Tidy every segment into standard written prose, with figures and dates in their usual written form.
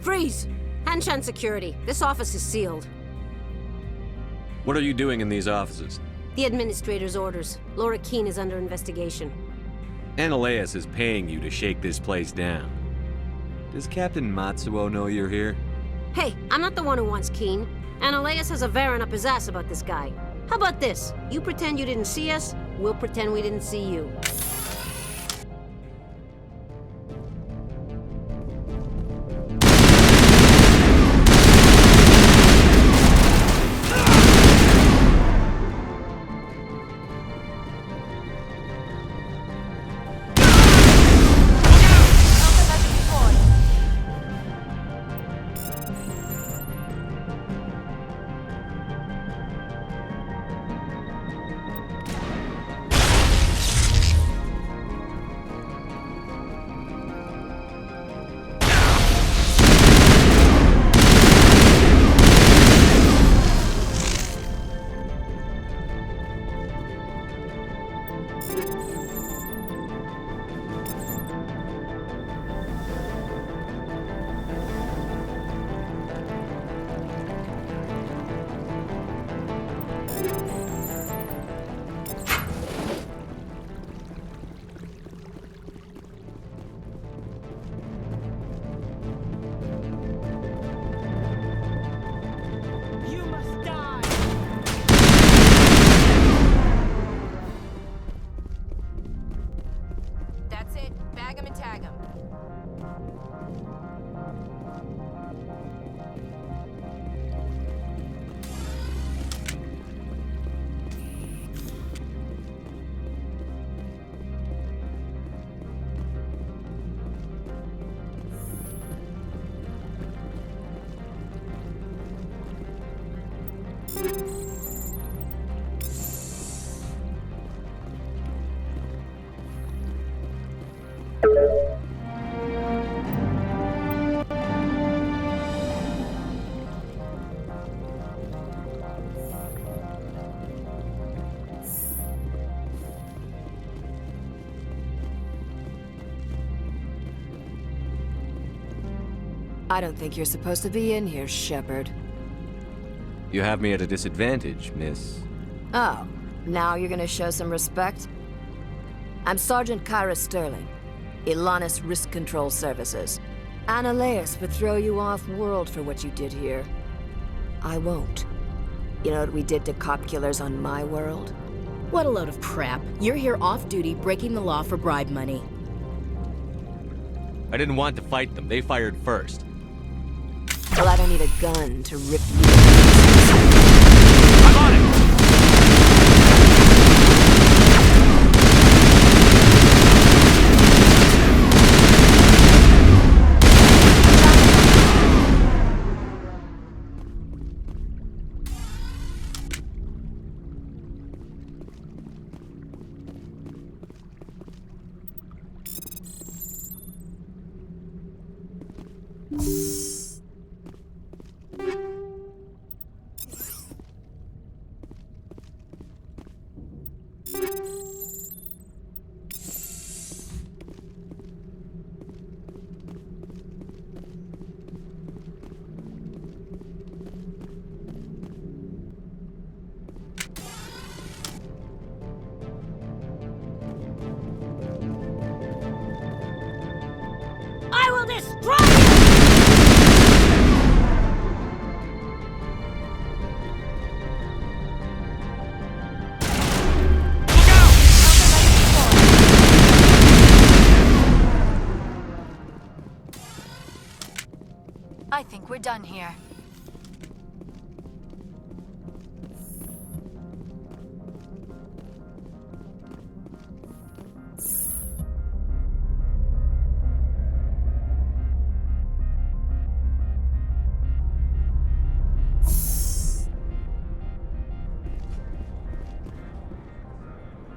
Freeze! Hanshan security. This office is sealed. What are you doing in these offices? The administrator's orders. Laura Keene is under investigation. Ananias is paying you to shake this place down. Does Captain Matsuo know you're here? Hey, I'm not the one who wants Keene. Ananias has a Varen up his ass about this guy. How about this? You pretend you didn't see us, we'll pretend we didn't see you. I don't think you're supposed to be in here, Shepard. You have me at a disadvantage, miss. Oh, now you're gonna show some respect? I'm Sergeant Kyra Sterling, Ilanis Risk Control Services. Ananias would throw you off-world for what you did here. I won't. You know what we did to cop killers on my world? What a load of crap. You're here off-duty, breaking the law for bribe money. I didn't want to fight them. They fired first. Well, I don't need a gun to rip you. I'm on it! I will destroy you! I think we're done here.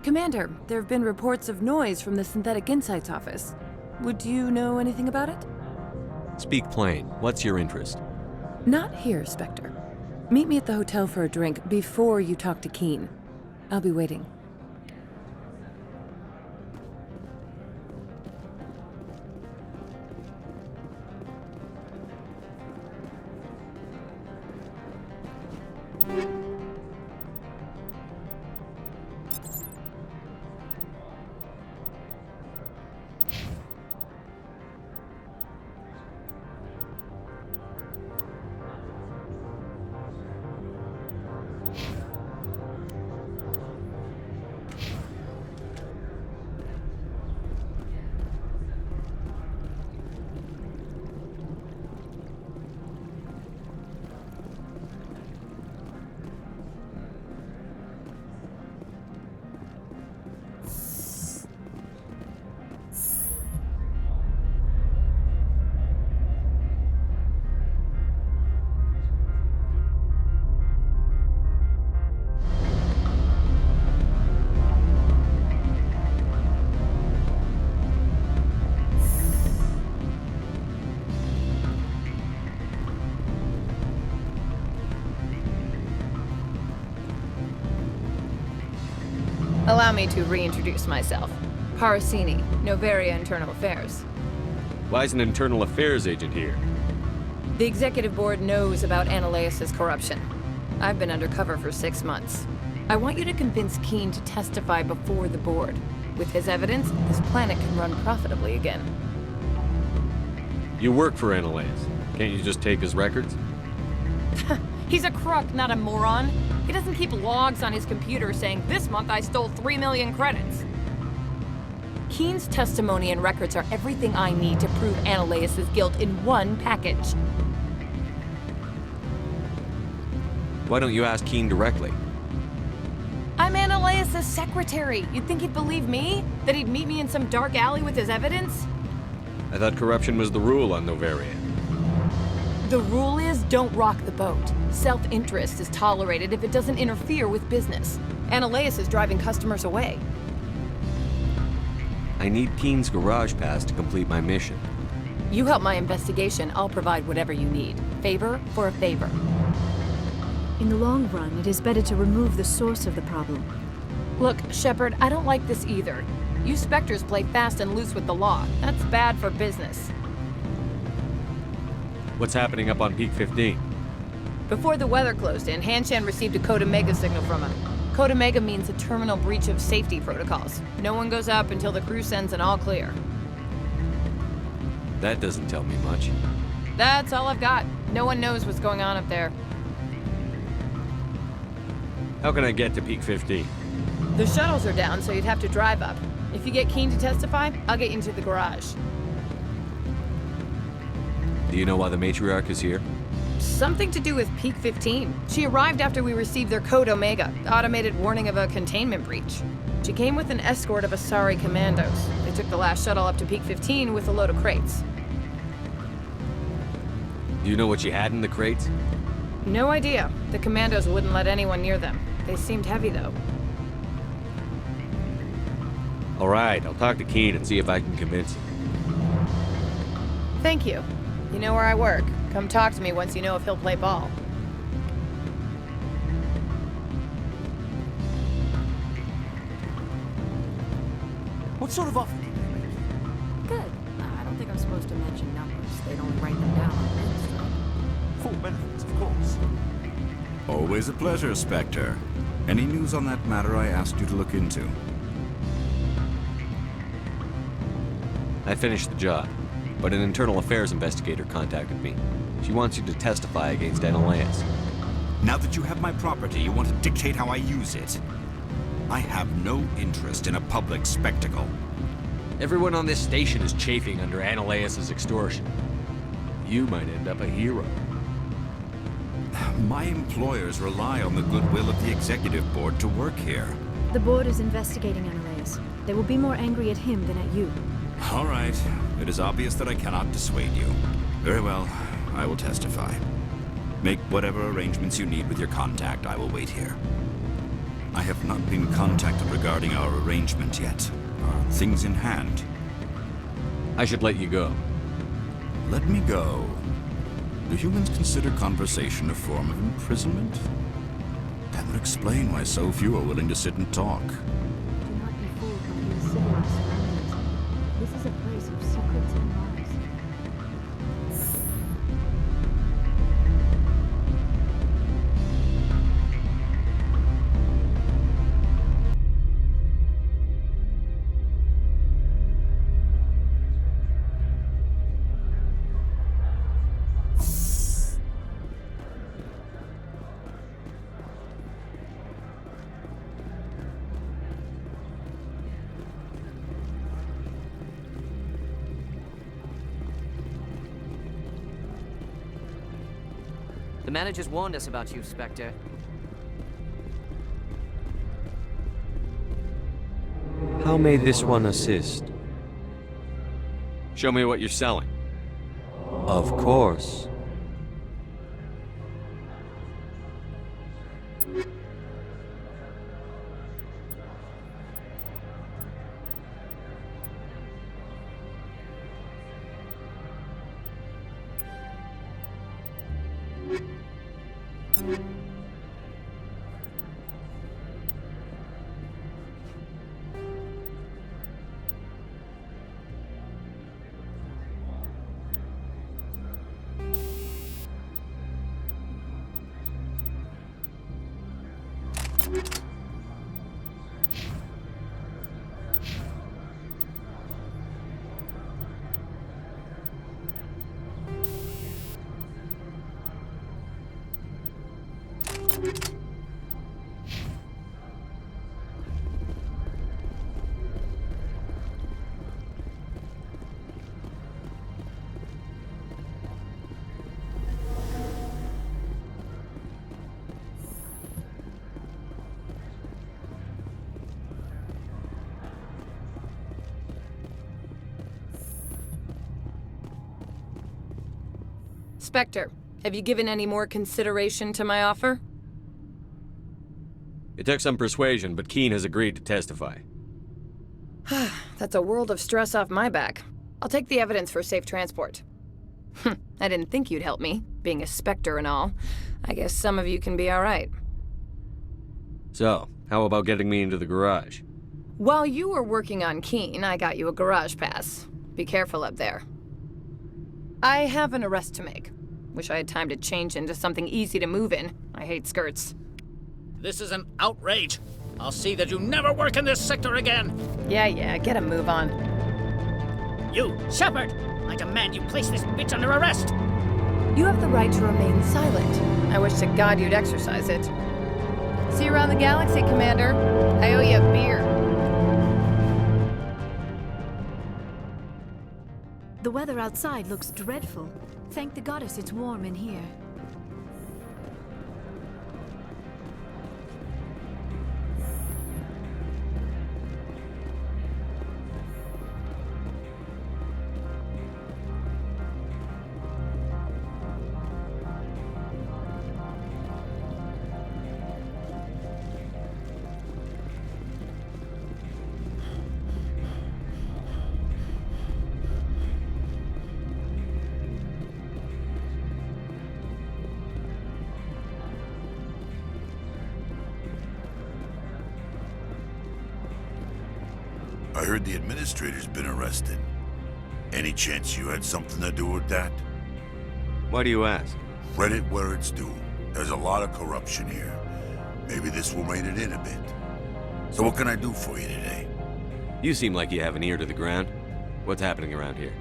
Commander, there have been reports of noise from the Synthetic Insights office. Would you know anything about it? Speak plain. What's your interest? Not here, Spectre. Meet me at the hotel for a drink before you talk to Keene. I'll be waiting. Allow me to reintroduce myself. Parasini, Novaria Internal Affairs. Why is an internal affairs agent here? The executive board knows about Ananias's corruption. I've been undercover for 6 months. I want you to convince Keene to testify before the board. With his evidence, this planet can run profitably again. You work for Ananias. Can't you just take his records? He's a crook, not a moron. He doesn't keep logs on his computer saying, "This month I stole 3 million credits." Keene's testimony and records are everything I need to prove Ananias's guilt in one package. Why don't you ask Keene directly? I'm Ananias's secretary. You'd think he'd believe me? That he'd meet me in some dark alley with his evidence? I thought corruption was the rule on Novaria. The rule is, don't rock the boat. Self-interest is tolerated if it doesn't interfere with business. Ananias is driving customers away. I need Keene's garage pass to complete my mission. You help my investigation, I'll provide whatever you need. Favor for a favor. In the long run, it is better to remove the source of the problem. Look, Shepard, I don't like this either. You Spectres play fast and loose with the law. That's bad for business. What's happening up on Peak 15? Before the weather closed in, Hanshan received a Code Omega signal from him. Code Omega means a terminal breach of safety protocols. No one goes up until the crew sends an all clear. That doesn't tell me much. That's all I've got. No one knows what's going on up there. How can I get to Peak 15? The shuttles are down, so you'd have to drive up. If you get Keene to testify, I'll get you into the garage. Do you know why the matriarch is here? Something to do with Peak 15. She arrived after we received their Code Omega, automated warning of a containment breach. She came with an escort of Asari commandos. They took the last shuttle up to Peak 15 with a load of crates. Do you know what she had in the crates? No idea. The commandos wouldn't let anyone near them. They seemed heavy, though. All right, I'll talk to Keene and see if I can convince him. Thank you. You know where I work. Come talk to me once you know if he'll play ball. What sort of offer do you make? Good. I don't think I'm supposed to mention numbers. They'd only write them down on the strike. Full benefits, of course. Always a pleasure, Spectre. Any news on that matter I asked you to look into? I finished the job, but an internal affairs investigator contacted me. She wants you to testify against Ananias. Now that you have my property, you want to dictate how I use it. I have no interest in a public spectacle. Everyone on this station is chafing under Ananias' extortion. You might end up a hero. My employers rely on the goodwill of the executive board to work here. The board is investigating Ananias. They will be more angry at him than at you. All right. It is obvious that I cannot dissuade you. Very well. I will testify. Make whatever arrangements you need with your contact. I will wait here. I have not been contacted regarding our arrangement yet. Are things in hand? I should let you go. Let me go. Do humans consider conversation a form of imprisonment? That would explain why so few are willing to sit and talk. Do not be fooled by these civilized surroundings. This is a place of secrets and lies. The managers warned us about you, Spectre. How may this one assist? Show me what you're selling. Of course. Spectre, have you given any more consideration to my offer? It took some persuasion, but Keen has agreed to testify. That's a world of stress off my back. I'll take the evidence for safe transport. I didn't think you'd help me, being a Spectre and all. I guess some of you can be alright. So, how about getting me into the garage? While you were working on Keen, I got you a garage pass. Be careful up there. I have an arrest to make. Wish I had time to change into something easy to move in. I hate skirts. This is an outrage. I'll see that you never work in this sector again. Yeah, get a move on. You, Shepard! I demand you place this bitch under arrest! You have the right to remain silent. I wish to God you'd exercise it. See you around the galaxy, Commander. I owe you a beer. The weather outside looks dreadful. Thank the goddess it's warm in here. I heard the administrator's been arrested. Any chance you had something to do with that? Why do you ask? Credit where it's due. There's a lot of corruption here. Maybe this will rein it in a bit. So what can I do for you today? You seem like you have an ear to the ground. What's happening around here?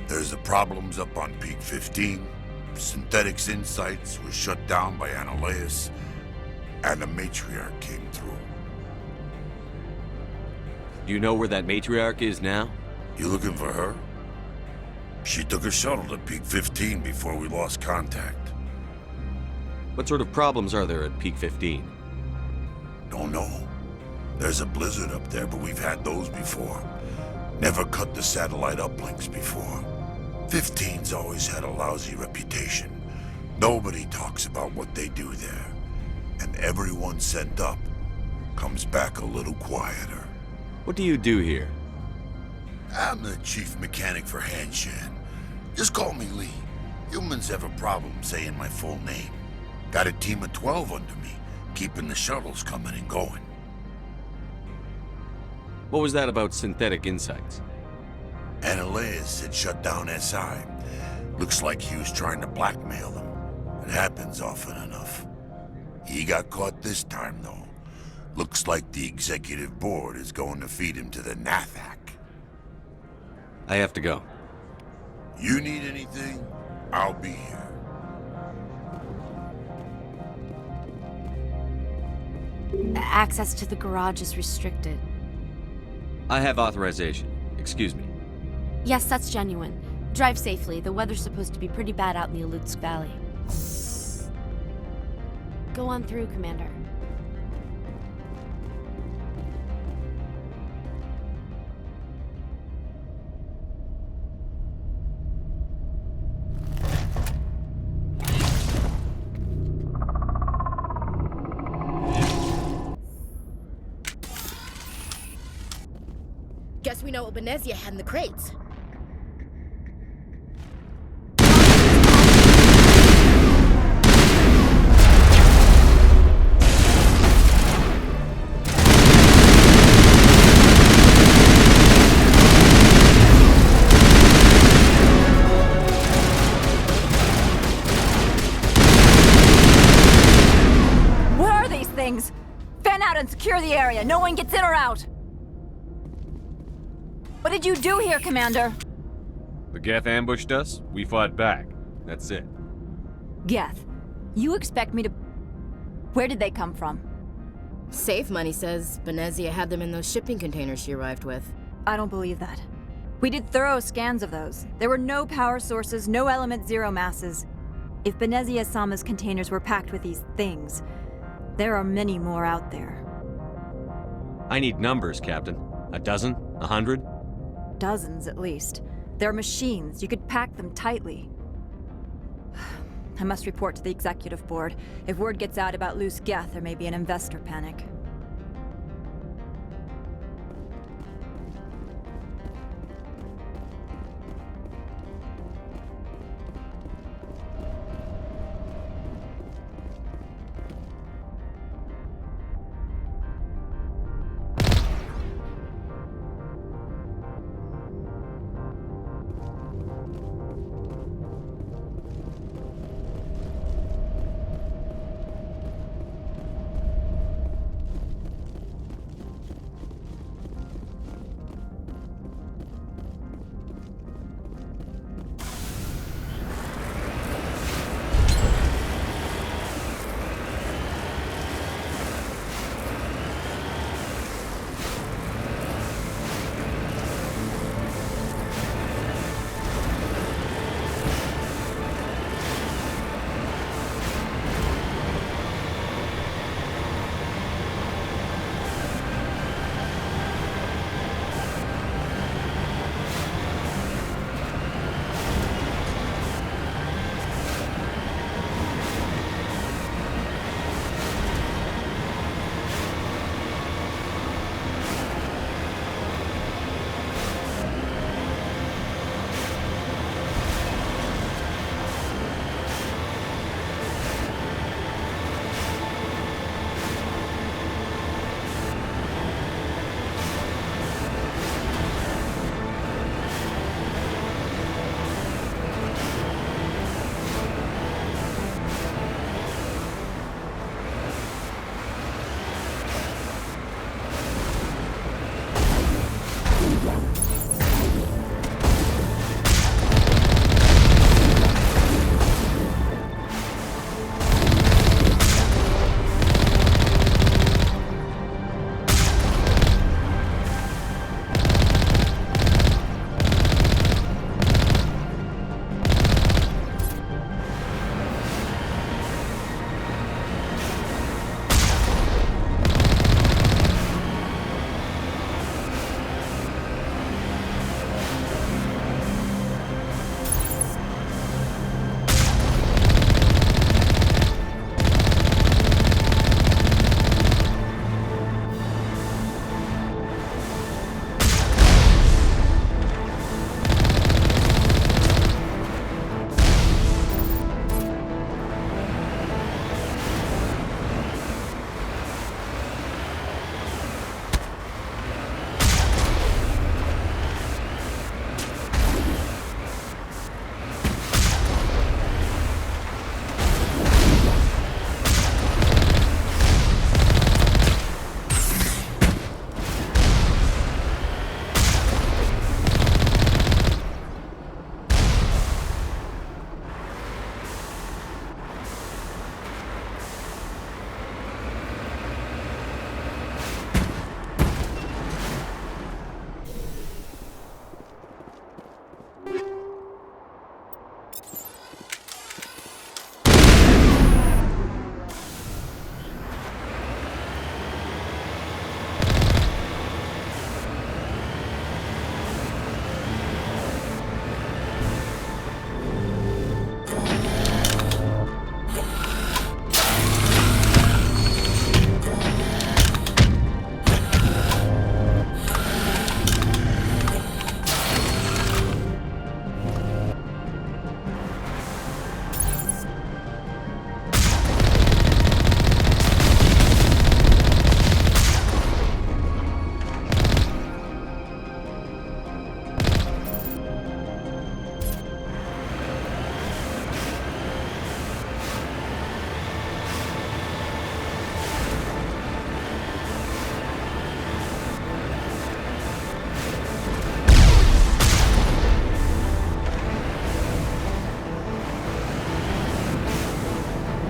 There's the problems up on Peak 15. Synthetics Insights was shut down by Annihilus, and the matriarch came through. Do you know where that matriarch is now? You looking for her? She took a shuttle to Peak 15 before we lost contact. What sort of problems are there at Peak 15? Don't know. There's a blizzard up there, but we've had those before. Never cut the satellite uplinks before. 15's always had a lousy reputation. Nobody talks about what they do there. And everyone sent up comes back a little quieter. What do you do here? I'm the chief mechanic for Hanshan. Just call me Lee. Humans have a problem saying my full name. Got a team of 12 under me, keeping the shuttles coming and going. What was that about Synthetic Insights? Annihilus had shut down SI. Looks like he was trying to blackmail them. It happens often enough. He got caught this time, though. Looks like the executive board is going to feed him to the Nathak. I have to go. You need anything? I'll be here. Access to the garage is restricted. I have authorization. Excuse me. Yes, that's genuine. Drive safely. The weather's supposed to be pretty bad out in the Alutsk Valley. Go on through, Commander. Guess we know what Benezia had in the crates. What are these things? Fan out and secure the area. No one gets in or out. What did you do here, Commander? The Geth ambushed us. We fought back. That's it. Geth, you expect me to... Where did they come from? Safe Money says Benezia had them in those shipping containers she arrived with. I don't believe that. We did thorough scans of those. There were no power sources, no element zero masses. If Benezia-sama's containers were packed with these things, there are many more out there. I need numbers, Captain. A dozen? 100? Dozens, at least. They're machines. You could pack them tightly. I must report to the executive board. If word gets out about loose Geth, there may be an investor panic.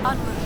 En route.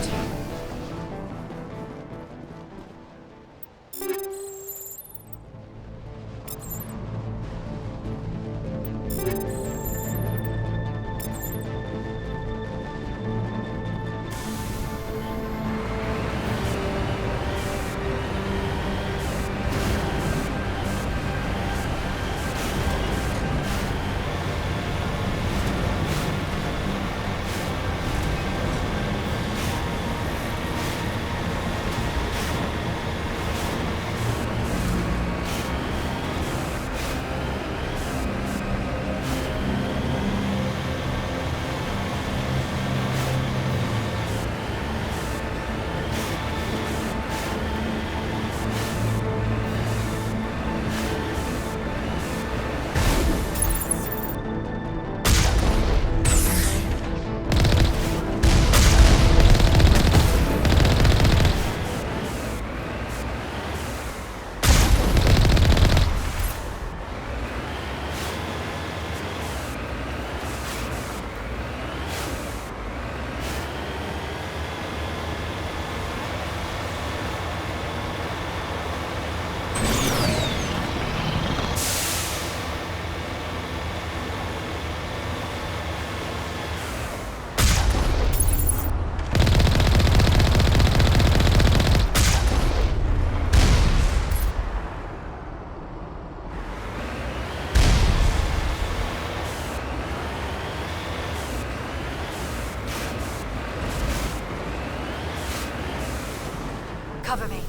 Cover me.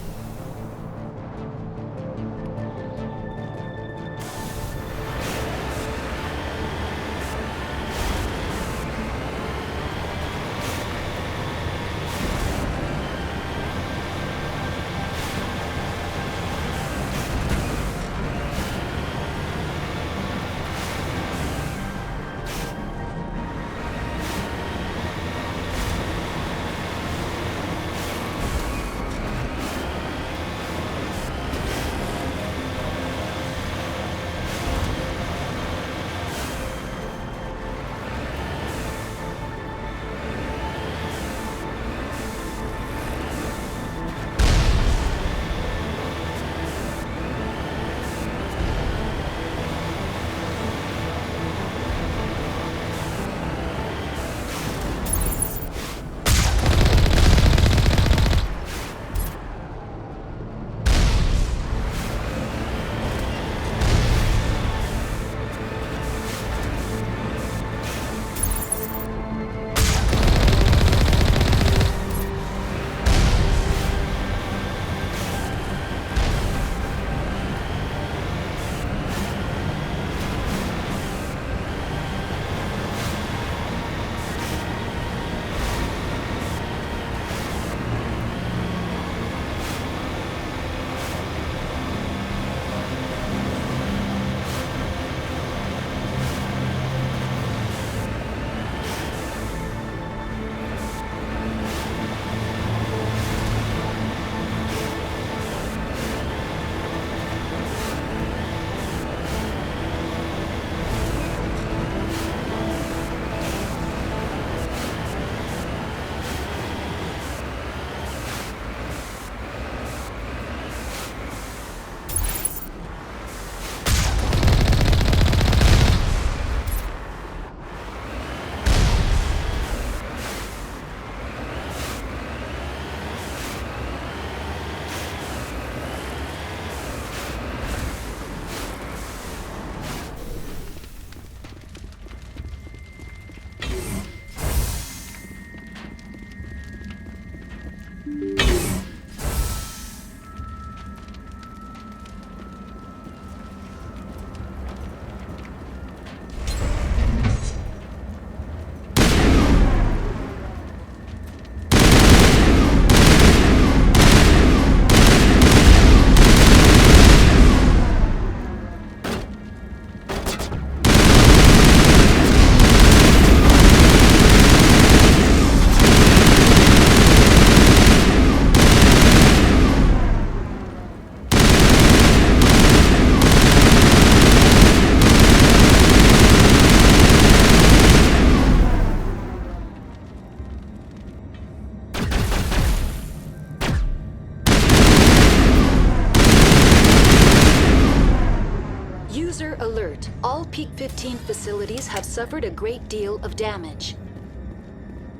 alert. All Peak 15 facilities have suffered a great deal of damage.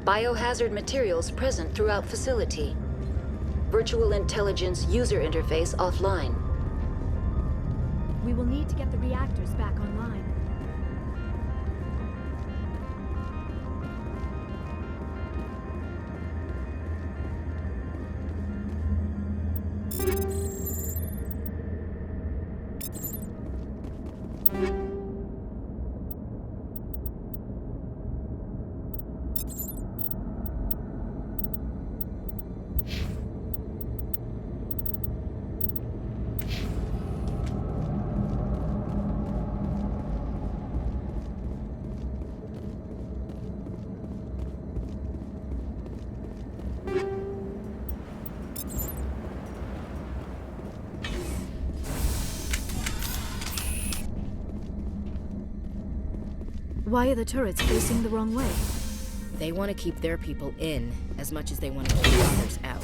Biohazard materials present throughout facility. Virtual intelligence user interface offline. We will need to get the reactors back online. Why are the turrets facing the wrong way? They want to keep their people in as much as they want to keep others out.